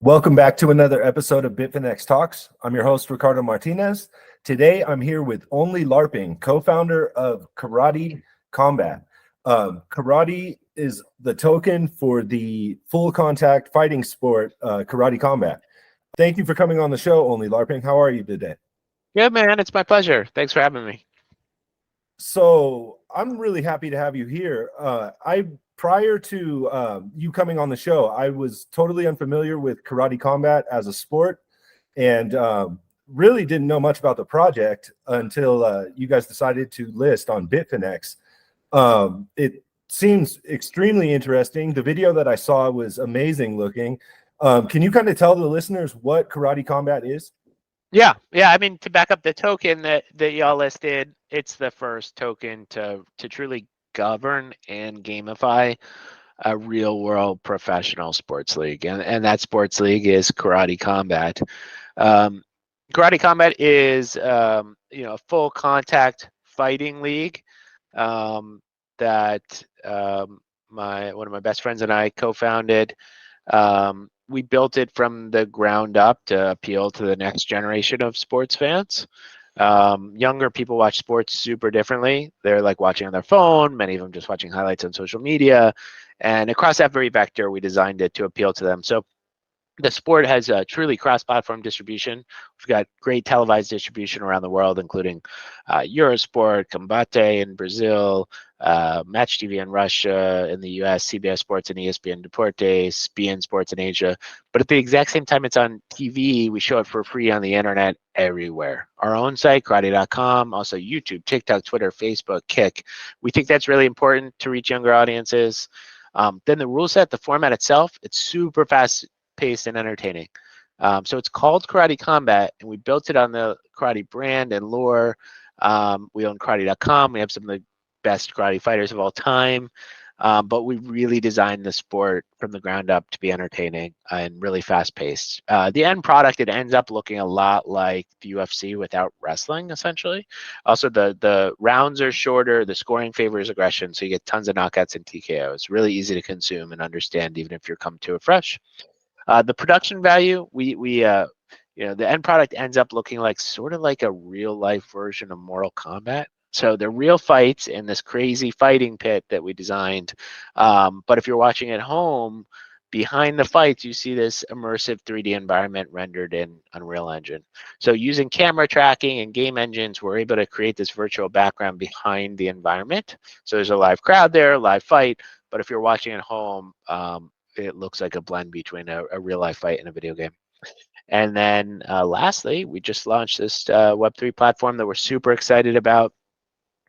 Welcome back to another episode of Bitfinex Talks. I'm your host, Ricardo Martinez. Today, I'm here with Only LARPing, co-founder of Karate Combat. Karate is the token for the full contact fighting sport, Karate Combat. Thank you for coming on the show, Only LARPing. How are you today? Good, man. It's my pleasure. Thanks for having me. So I'm really happy to have you here. Prior to you coming on the show, I was totally unfamiliar with Karate Combat as a sport, and really didn't know much about the project until you guys decided to list on Bitfinex. It seems extremely interesting. The video that I saw was amazing looking. Can you kind of tell the listeners what Karate Combat is? Yeah. I mean, to back up the token that y'all listed, it's the first token to truly govern and gamify a real world professional sports league, and that sports league is Karate Combat. Karate Combat is a full contact fighting league that one of my best friends and I co-founded. We built it from the ground up to appeal to the next generation of sports fans. Younger people watch sports super differently. They're like watching on their phone, many of them just watching highlights on social media. And across that very vector, we designed it to appeal to them. So the sport has a truly cross-platform distribution. We've got great televised distribution around the world, including Eurosport, Combate in Brazil, Match TV in Russia, in the US, CBS Sports and ESPN Deportes, BN Sports in Asia. But at the exact same time it's on TV, we show it for free on the internet everywhere. Our own site, karate.com, also YouTube, TikTok, Twitter, Facebook, Kick. We think that's really important to reach younger audiences. Then the rule set, the format itself, it's super fast-paced and entertaining. So it's called Karate Combat, and we built it on the karate brand and lore. We own karate.com. We have some of the best karate fighters of all time, but we really designed the sport from the ground up to be entertaining and really fast-paced. The end product, it ends up looking a lot like the UFC without wrestling, essentially. Also, the rounds are shorter, the scoring favors aggression, so you get tons of knockouts and TKOs. Really easy to consume and understand, even if you're come to it fresh. The production value, the end product ends up looking like sort of like a real life version of Mortal Kombat. So they're real fights in this crazy fighting pit that we designed. But if you're watching at home, behind the fights, you see this immersive 3D environment rendered in Unreal Engine. So using camera tracking and game engines, we're able to create this virtual background behind the environment. So there's a live crowd there, live fight. But if you're watching at home, it looks like a blend between a real life fight and a video game. And then lastly, we just launched this Web3 platform that we're super excited about.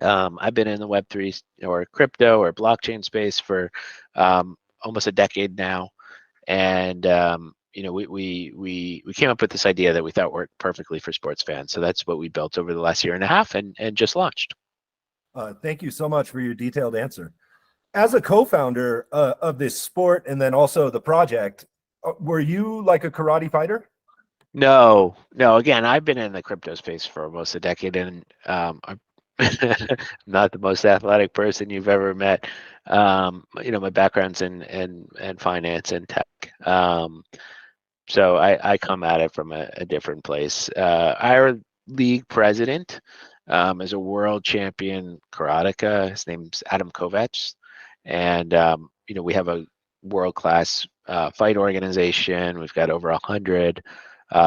I've been in the Web3 or crypto or blockchain space for almost a decade now. And we came up with this idea that we thought worked perfectly for sports fans. So that's what we built over the last year and a half and just launched. Thank you so much for your detailed answer. As a co-founder of this sport and then also the project, were you like a karate fighter? No. Again, I've been in the crypto space for almost a decade, and I'm not the most athletic person you've ever met. My background's in finance and tech. So I come at it from a different place. Our league president is a world champion karateka. His name's Adam Kovacs. And, we have a world-class fight organization. We've got over 100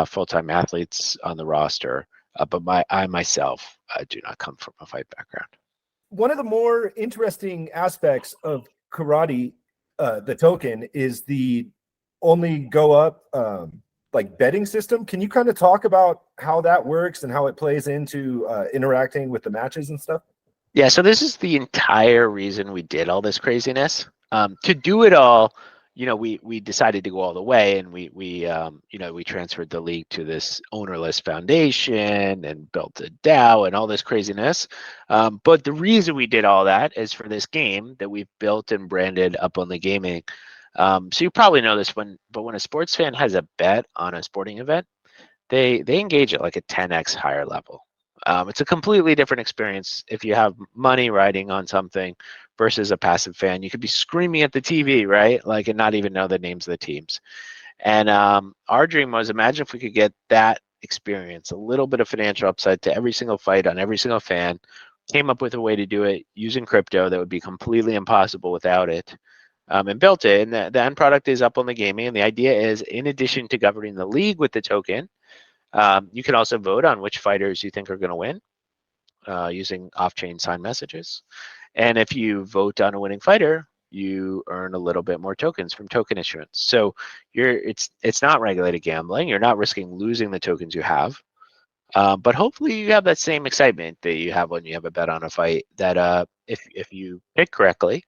full-time athletes on the roster. But I myself do not come from a fight background. One of the more interesting aspects of karate, the token, is the only go up like betting system. Can you kind of talk about how that works and how it plays into interacting with the matches and stuff? Yeah, so this is the entire reason we did all this craziness. To do it all, we decided to go all the way, and we transferred the league to this ownerless foundation and built a DAO and all this craziness. But the reason we did all that is for this game that we've built and branded Up Only Gaming. So you probably know this but when a sports fan has a bet on a sporting event, they engage at like a 10x higher level. It's a completely different experience if you have money riding on something versus a passive fan. You could be screaming at the TV, right? And not even know the names of the teams. And our dream was, imagine if we could get that experience, a little bit of financial upside to every single fight on every single fan, came up with a way to do it using crypto that would be completely impossible without it, and built it. And the end product is Up Only Gaming. And the idea is, in addition to governing the league with the token, you can also vote on which fighters you think are going to win using off-chain signed messages. And if you vote on a winning fighter, you earn a little bit more tokens from token issuance. So it's not regulated gambling. You're not risking losing the tokens you have. But hopefully you have that same excitement that you have when you have a bet on a fight, that if you pick correctly,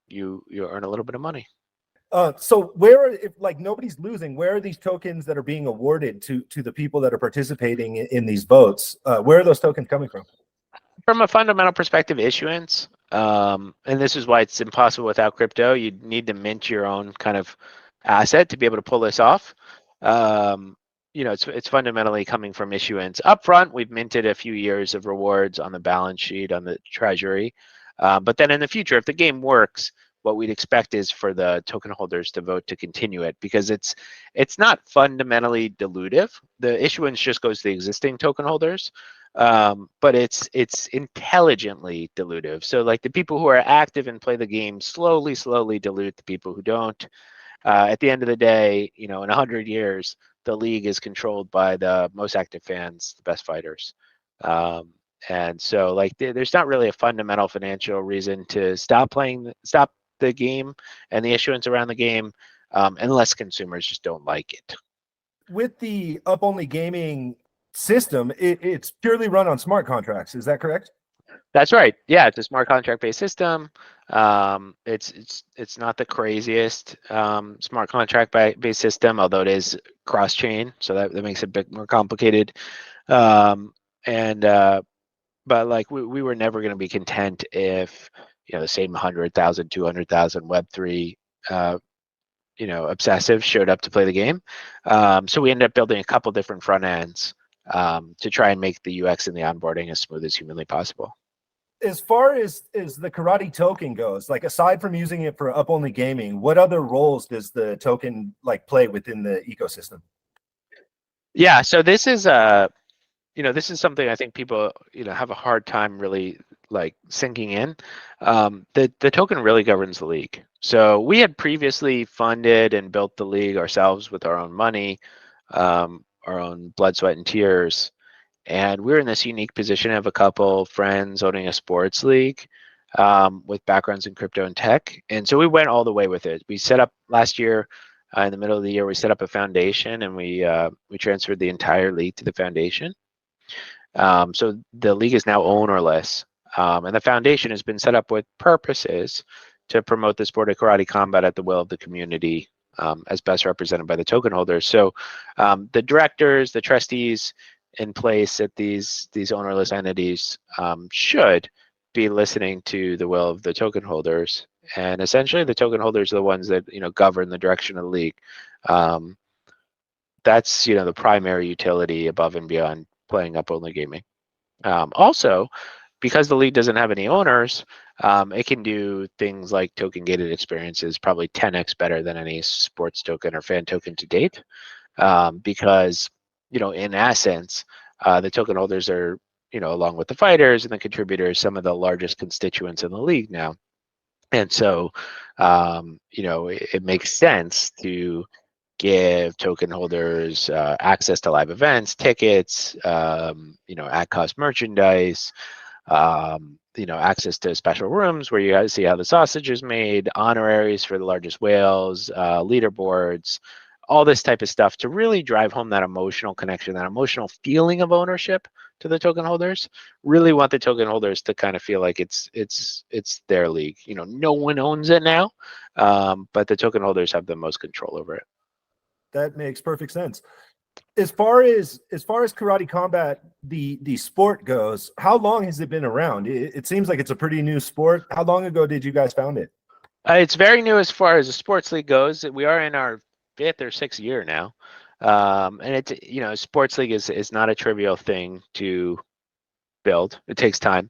you earn a little bit of money. So where are, if like nobody's losing, where are these tokens that are being awarded to the people that are participating in these votes? Where are those tokens coming from? From a fundamental perspective, issuance, and this is why it's impossible without crypto. You need to mint your own kind of asset to be able to pull this off. It's fundamentally coming from issuance. Upfront, we've minted a few years of rewards on the balance sheet, on the treasury. But then in the future, if the game works, what we'd expect is for the token holders to vote to continue it, because it's not fundamentally dilutive. The issuance just goes to the existing token holders, but it's intelligently dilutive. So like the people who are active and play the game slowly dilute the people who don't. At the end of the day, in 100 years, the league is controlled by the most active fans, the best fighters. And so like there's not really a fundamental financial reason to stop the game and the issuance around the game, unless consumers just don't like it. With the Up Only Gaming system, it's purely run on smart contracts. Is that correct? That's right. Yeah, it's a smart contract based system. It's not the craziest smart contract based system, although it is cross chain, so that makes it a bit more complicated. Um, and But like we were never going to be content if the same 100,000, 200,000 Web3 obsessive showed up to play the game. So we ended up building a couple different front ends to try and make the UX and the onboarding as smooth as humanly possible. As far as the karate token goes, like aside from using it for Up Only Gaming, what other roles does the token like play within the ecosystem? Yeah, so this is this is something I think people have a hard time really like sinking in. The token really governs the league. So we had previously funded and built the league ourselves with our own money, our own blood, sweat, and tears. And we're in this unique position of a couple friends owning a sports league with backgrounds in crypto and tech. And so we went all the way with it. We set up last year, in the middle of the year, we set up a foundation, and we transferred the entire league to the foundation. So the league is now ownerless, and the foundation has been set up with purposes to promote the sport of karate combat at the will of the community, as best represented by the token holders. So the directors, the trustees in place at these ownerless entities should be listening to the will of the token holders, and essentially the token holders are the ones that govern the direction of the league. That's the primary utility above and beyond playing Up Only Gaming. Also, because the league doesn't have any owners, it can do things like token gated experiences probably 10x better than any sports token or fan token to date, because in essence, the token holders are along with the fighters and the contributors, some of the largest constituents in the league now. And so it makes sense to give token holders access to live events, tickets, at cost merchandise, access to special rooms where you guys see how the sausage is made, honoraries for the largest whales, leaderboards, all this type of stuff to really drive home that emotional connection, that emotional feeling of ownership to the token holders. Really want the token holders to kind of feel like it's their league. No one owns it now, but the token holders have the most control over it. That makes perfect sense. As far as karate combat, the sport goes, how long has it been around? It seems like it's a pretty new sport. How long ago did you guys found it? It's very new as far as the sports league goes. We are in our 5th or 6th year now, and it's sports league is not a trivial thing to build. It takes time,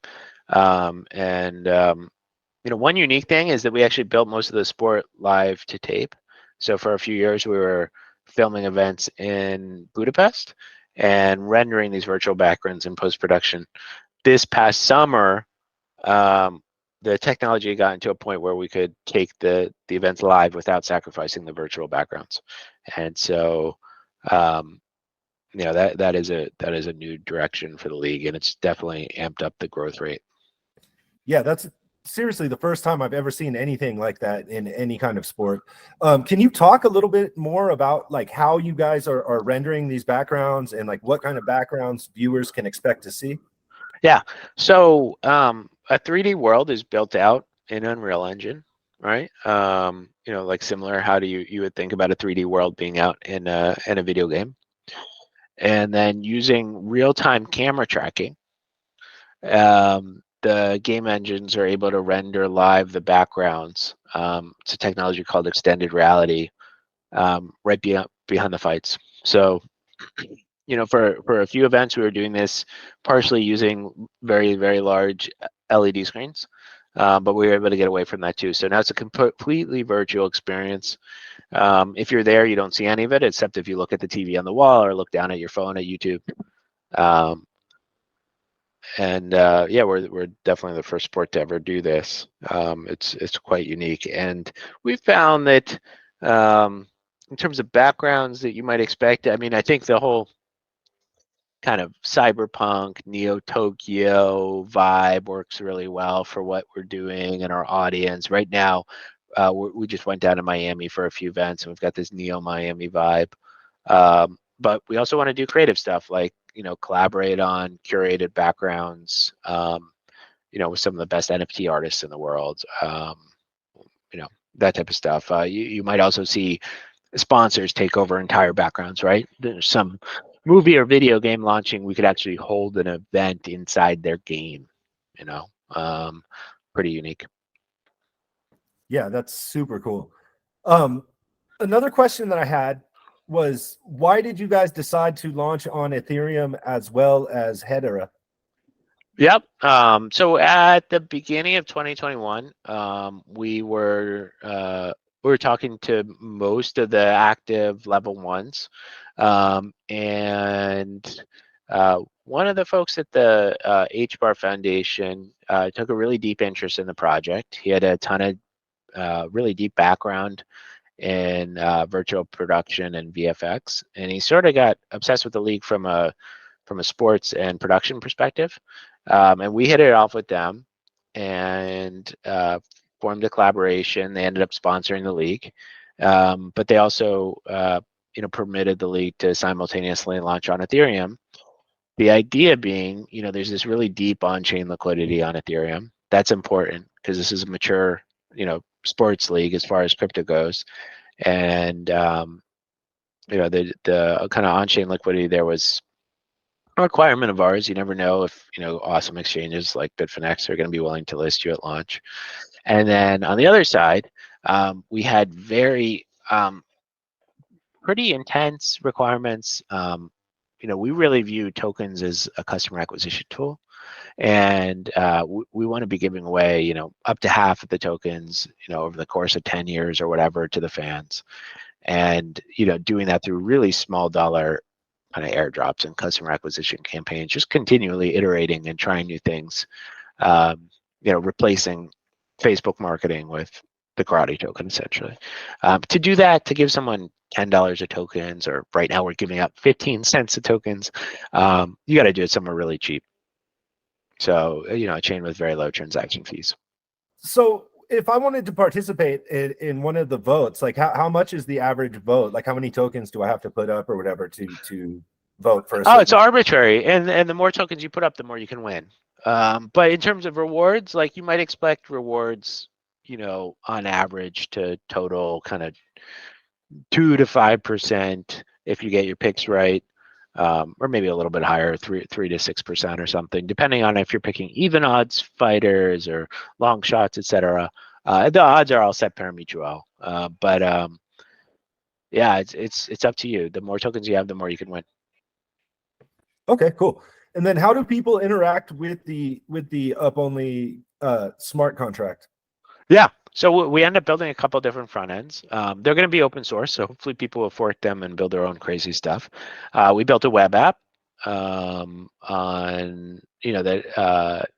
and one unique thing is that we actually built most of the sport live to tape. So for a few years, we were filming events in Budapest and rendering these virtual backgrounds in post-production. This past summer, the technology got into a point where we could take the events live without sacrificing the virtual backgrounds. And so, that is a new direction for the league, and it's definitely amped up the growth rate. Yeah, that's seriously the first time I've ever seen anything like that in any kind of sport. Can you talk a little bit more about like how you guys are rendering these backgrounds and like what kind of backgrounds viewers can expect to see? Yeah. So a 3D world is built out in Unreal Engine, right? Like similar. How do you would think about a 3D world being out in a video game, and then using real-time camera tracking. The game engines are able to render live the backgrounds. It's a technology called extended reality, right behind the fights. So, for a few events, we were doing this partially using very, very large LED screens, but we were able to get away from that too. So now it's a completely virtual experience. If you're there, you don't see any of it, except if you look at the TV on the wall or look down at your phone at YouTube. We're definitely the first sport to ever do this. It's quite unique, and we found that in terms of backgrounds that you might expect. I mean, I think the whole kind of cyberpunk, Neo Tokyo vibe works really well for what we're doing and our audience. Right now, we just went down to Miami for a few events, and we've got this Neo Miami vibe. But we also want to do creative stuff like collaborate on curated backgrounds. With some of the best NFT artists in the world. That type of stuff. You might also see sponsors take over entire backgrounds, right? There's some movie or video game launching, we could actually hold an event inside their game, pretty unique. Yeah, that's super cool. Another question that I had was, why did you guys decide to launch on Ethereum as well as Hedera? Yep. So at the beginning of 2021, we were talking to most of the active level ones, and one of the folks at the HBAR Foundation took a really deep interest in the project. He had a ton of really deep background in virtual production and VFX, and he sort of got obsessed with the league from a sports and production perspective. And we hit it off with them and formed a collaboration. They ended up sponsoring the league, but they also permitted the league to simultaneously launch on Ethereum. The idea being, there's this really deep on-chain liquidity on Ethereum. That's important because this is a mature, sports league as far as crypto goes, and the kind of on-chain liquidity there was a requirement of ours. You never know if awesome exchanges like Bitfinex are going to be willing to list you at launch. And then on the other side, we had very pretty intense requirements. We really view tokens as a customer acquisition tool, and we want to be giving away up to half of the tokens over the course of 10 years or whatever to the fans, and doing that through really small dollar kind of airdrops and customer acquisition campaigns, just continually iterating and trying new things, replacing Facebook marketing with the karate token essentially. To do that, to give someone $10 of tokens, or right now we're giving out 15 cents of tokens, you got to do it somewhere really cheap. So, a chain with very low transaction fees. So if I wanted to participate in one of the votes, like how much is the average vote? Like how many tokens do I have to put up or whatever to vote for? It's arbitrary, and the more tokens you put up, the more you can win. But in terms of rewards, like you might expect rewards, on average to total kind of 2 to 5% if you get your picks right, or maybe a little bit higher, 3 to 6% or something, depending on if you're picking even odds fighters or long shots, etc. The odds are all set pari-mutuel, but yeah, it's up to you. The more tokens you have, the more you can win. Okay, cool. And then how do people interact with the up only smart contract? Yeah. So we end up building a couple different front ends. They're going to be open source, so hopefully people will fork them and build their own crazy stuff. We built a web app on that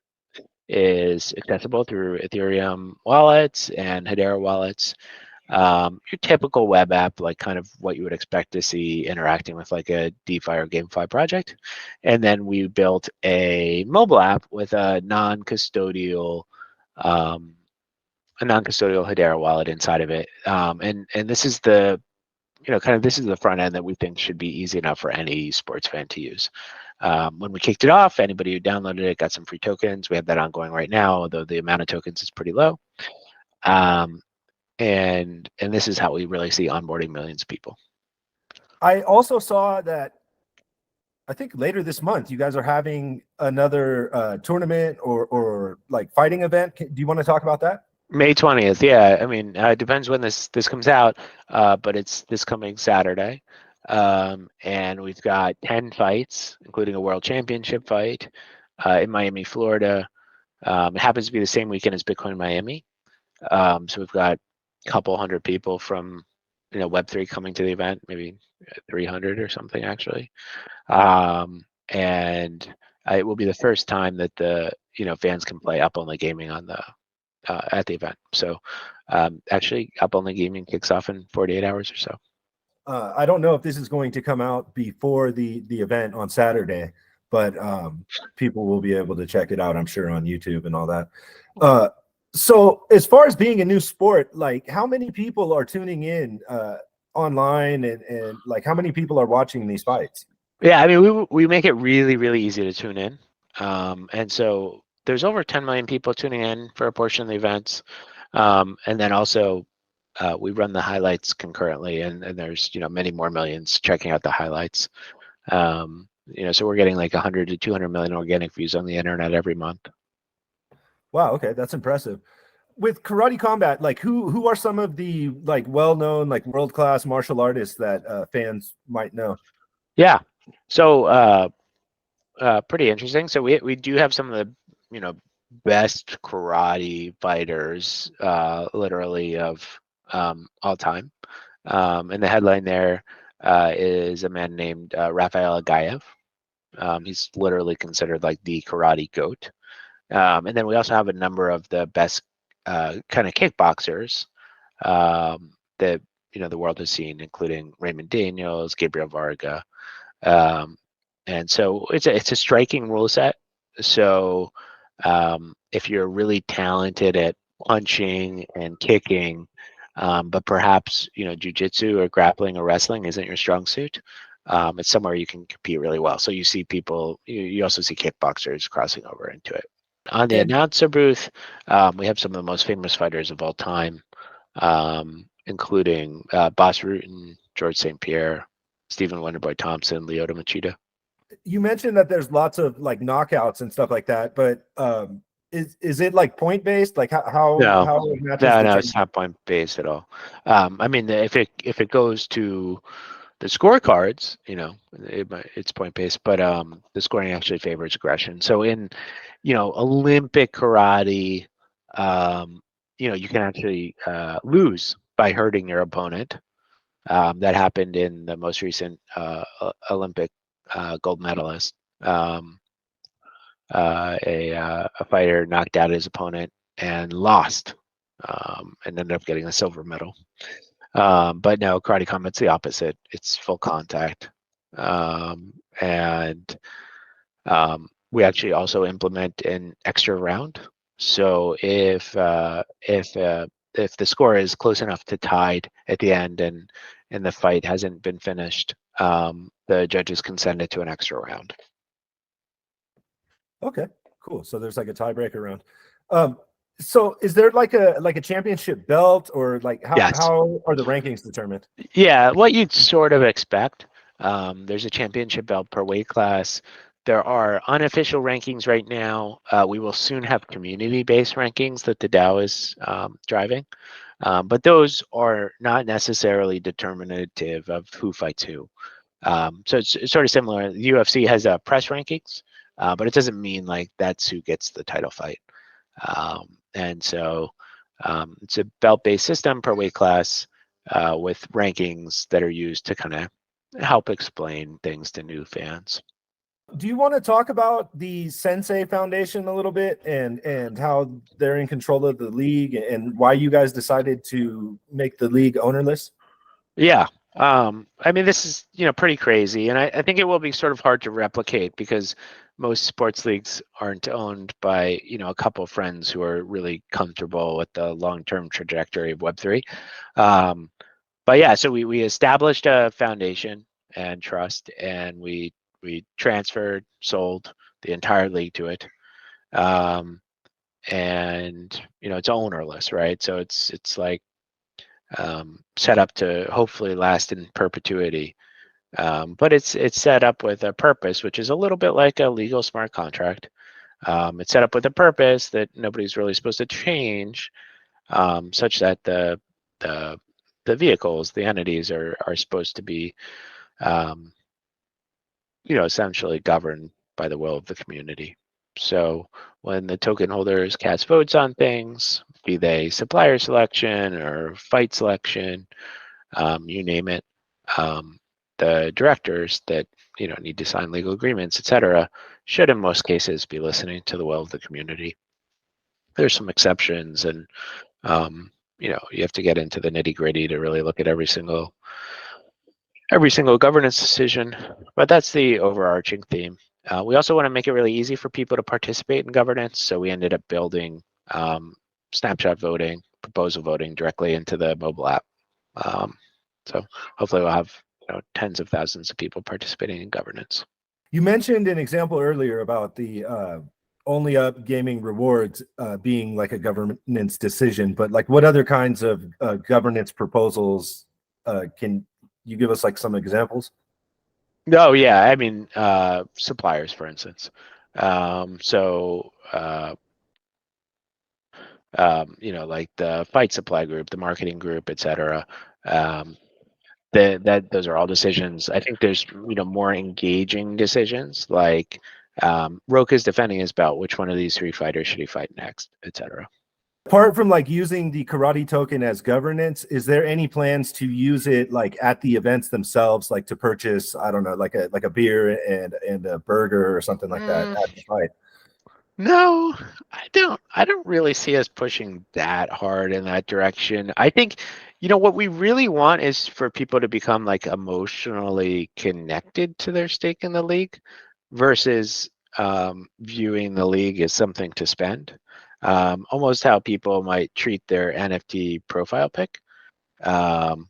is accessible through Ethereum wallets and Hedera wallets. Your typical web app, like kind of what you would expect to see interacting with like a DeFi or GameFi project. And then we built a mobile app with a non-custodial Hedera wallet inside of it. And this is the this is the front end that we think should be easy enough for any sports fan to use. When we kicked it off, anybody who downloaded it got some free tokens. We have that ongoing right now, although the amount of tokens is pretty low. And this is how we really see onboarding millions of people. I also saw that I think later this month you guys are having another tournament or like fighting event. Do you want to talk about that? May 20th, yeah. I mean, it depends when this comes out, but it's this coming Saturday. And we've got 10 fights, including a world championship fight in Miami, Florida. It happens to be the same weekend as Bitcoin Miami. So we've got a couple hundred people from Web3 coming to the event, maybe 300 or something actually. And it will be the first time that the fans can play up only gaming on the at the event. So actually, up only gaming kicks off in 48 hours or so. I don't know if this is going to come out before the event on Saturday, but people will be able to check it out, I'm sure, on YouTube and all that. So as far as being a new sport, like how many people are tuning in online and like how many people are watching these fights? Yeah, I mean, we make it really, really easy to tune in. And so there's over 10 million people tuning in for a portion of the events. And then also we run the highlights concurrently, and there's many more millions checking out the highlights. So we're getting like 100 to 200 million organic views on the internet every month. Wow, okay, that's impressive. With Karate Combat, like who are some of the like well-known like world-class martial artists that fans might know? Yeah, so pretty interesting. So we do have some of the best karate fighters literally of all time. And the headline there is a man named Rafael Agaev. He's literally considered like the karate goat. And then we also have a number of the best kind of kickboxers that the world has seen, including Raymond Daniels, Gabriel Varga. And so it's a striking rule set. So if you're really talented at punching and kicking, but perhaps jujitsu or grappling or wrestling isn't your strong suit, it's somewhere you can compete really well. So you see people, you also see kickboxers crossing over into it. On the announcer booth, we have some of the most famous fighters of all time, including Bas Rutten, George St. Pierre, Stephen Wonderboy Thompson, Lyoto Machida. You mentioned that there's lots of like knockouts and stuff like that, but is it like point based? Like how No, it's not point based at all. I mean, if it goes to the scorecards, it's point based, but the scoring actually favors aggression. So in Olympic karate, you can actually lose by hurting your opponent. That happened in the most recent Olympic gold medalist. A fighter knocked out his opponent and lost, and ended up getting a silver medal. But no, karate combat's the opposite. It's full contact, and we actually also implement an extra round. So if the score is close enough to tied at the end and the fight hasn't been finished, the judges can send it to an extra round. Okay, cool. So there's like a tiebreaker round. So is there like a championship belt or like how are the rankings determined? Yeah, what you'd sort of expect. There's a championship belt per weight class. There are unofficial rankings right now. We will soon have community-based rankings that the DAO is driving. But those are not necessarily determinative of who fights who. So it's sort of similar. The UFC has press rankings, but it doesn't mean like that's who gets the title fight. And so It's a belt-based system per weight class with rankings that are used to kind of help explain things to new fans. Do you want to talk about the Sensei Foundation a little bit and how they're in control of the league and why you guys decided to make the league ownerless? Yeah. I mean, this is, pretty crazy. And I think it will be sort of hard to replicate because most sports leagues aren't owned by, a couple of friends who are really comfortable with the long-term trajectory of Web3. But yeah, so we established a foundation and trust, and we transferred, sold the entire league to it. And, it's ownerless, right? So it's like set up to hopefully last in perpetuity. But it's set up with a purpose, which is a little bit like a legal smart contract. It's set up with a purpose that nobody's really supposed to change, such that the vehicles, the entities are supposed to be, essentially governed by the will of the community. So when the token holders cast votes on things, be they supplier selection or fight selection, you name it, the directors that need to sign legal agreements, etc., should in most cases be listening to the will of the community. There's some exceptions, and you have to get into the nitty gritty to really look at every single governance decision, but that's the overarching theme. We also want to make it really easy for people to participate in governance, so we ended up building snapshot voting, proposal voting directly into the mobile app. So hopefully we'll have tens of thousands of people participating in governance. You mentioned an example earlier about the only up gaming rewards being like a governance decision, but like what other kinds of governance proposals can you give us like some examples? Oh yeah, I mean suppliers, for instance. Like the fight supply group, the marketing group, etc. Those are all decisions. I think there's more engaging decisions like Roke is defending his belt. Which one of these three fighters should he fight next, etc. Apart from like using the karate token as governance, is there any plans to use it like at the events themselves, like to purchase, I don't know, like a beer and a burger or something like that at the fight? No, I don't. I don't really see us pushing that hard in that direction. I think, what we really want is for people to become like emotionally connected to their stake in the league versus viewing the league as something to spend. Almost how people might treat their NFT profile pic. I'm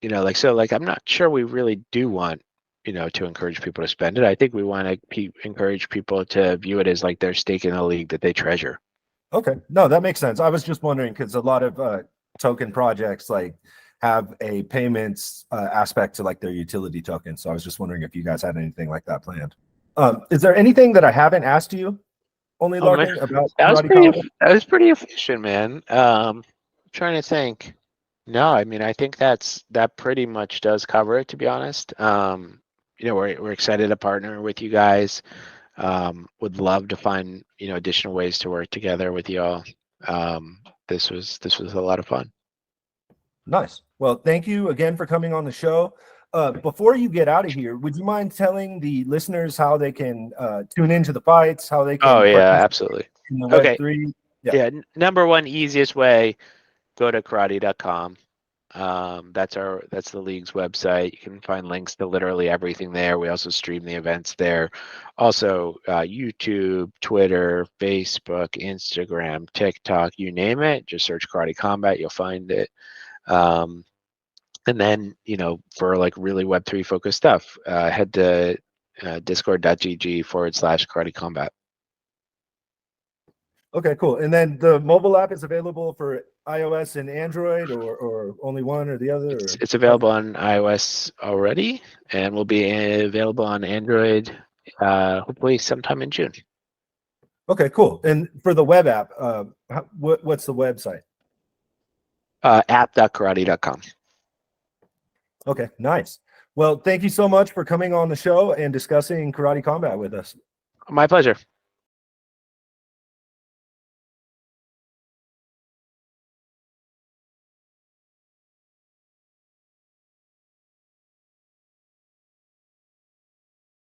not sure we really do want to encourage people to spend it. I think we want to encourage people to view it as like their stake in a league that they treasure. Okay, no, that makes sense. I was just wondering because a lot of token projects like have a payments aspect to like their utility token. So I was just wondering if you guys had anything like that planned. Is there anything that I haven't asked you, Only Oh man, Larking, about that was karate combat? that was pretty efficient, man. Trying to think. No, I mean I think that pretty much does cover it, to be honest. We're excited to partner with you guys. Would love to find additional ways to work together with y'all. This was a lot of fun. Nice. Well, thank you again for coming on the show. Before you get out of here, would you mind telling the listeners how they can tune into the fights, how they Oh can yeah, participate absolutely. in the Okay. Web3? Yeah. Number one easiest way, go to karate.com. That's the league's website. You can find links to literally everything there. We also stream the events there. Also, YouTube, Twitter, Facebook, Instagram, TikTok, you name it. Just search Karate Combat, you'll find it. And then, for like really Web3 focused stuff, head to discord.gg/Karate Combat. Okay, cool. And then the mobile app is available for iOS and Android, or only one or the other? It's available on iOS already, and will be available on Android hopefully sometime in June. Okay, cool. And for the web app, what's the website? App.karate.com. Okay, nice. Well, thank you so much for coming on the show and discussing karate combat with us. My pleasure.